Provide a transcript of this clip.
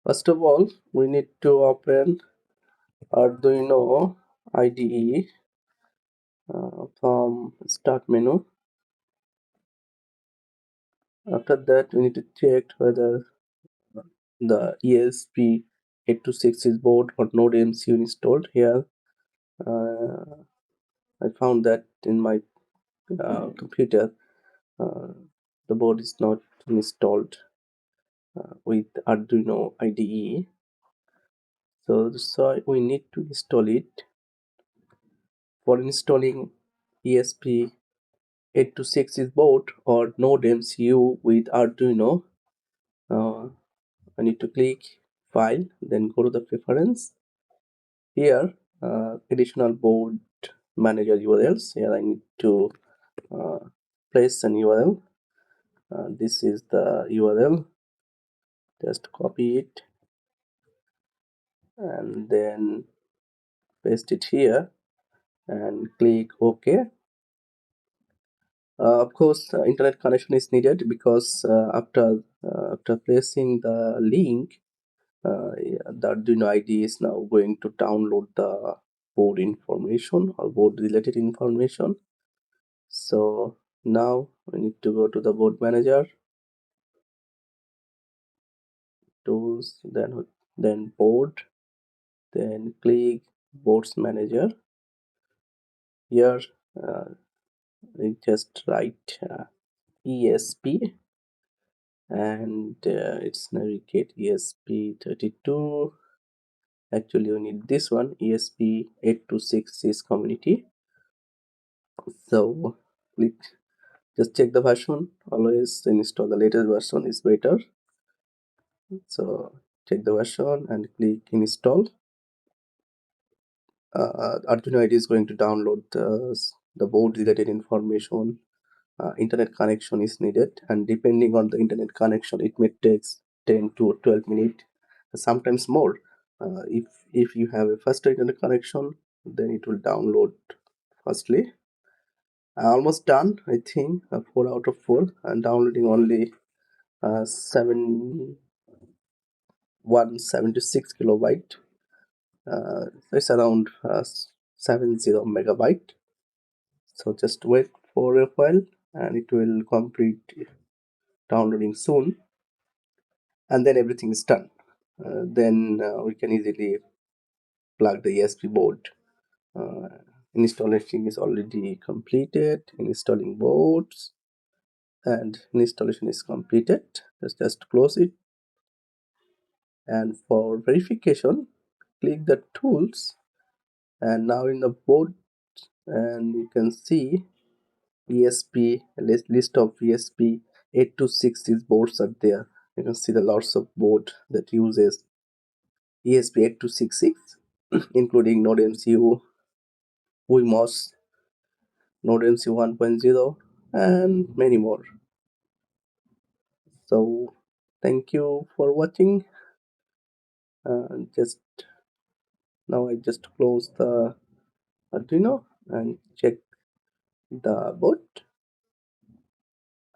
First of all, we need to open Arduino IDE from start menu. After that, we need to check whether the ESP8266 board or NodeMCU installed here. I found that in my computer the board is not installed with Arduino IDE, so we need to install it. For installing ESP8266 board or NodeMCU with Arduino, I need to click File, then go to the Preference. Here, additional board manager URLs. Here I need to place an URL. This is the URL. Just copy it and then paste it here and click OK. Of course, internet connection is needed because after placing the link, the Arduino IDE is now going to download the board information or board related information. So now we need to go to the board manager, tools, then board, then click boards manager. Here we just write ESP and it's navigate ESP32. Actually we need this one, ESP8266 community. So click, just check the version. Always install the latest version is better. So check the version and click install. Arduino IDE is going to download the board related information. Internet connection is needed, and depending on the internet connection it may take 10 to 12 minutes, sometimes more. If you have a faster internet connection, then it will download fastly. Almost done, I think. 4 out of 4, and downloading only 176 kilobyte. It's around 70 megabyte. So just wait for a while and it will complete downloading soon, and then everything is done. Then we can easily plug the ESP board. Installation is already completed. Installing boards, and installation is completed. Let's just close it, and for verification click the tools, and now in the board, and you can see ESP list of ESP8266 boards are there. You can see the lots of board that uses ESP8266 including NodeMCU, WeMOS, NodeMCU 1.0 and many more. So thank you for watching. Just now I just close the Arduino and check the board.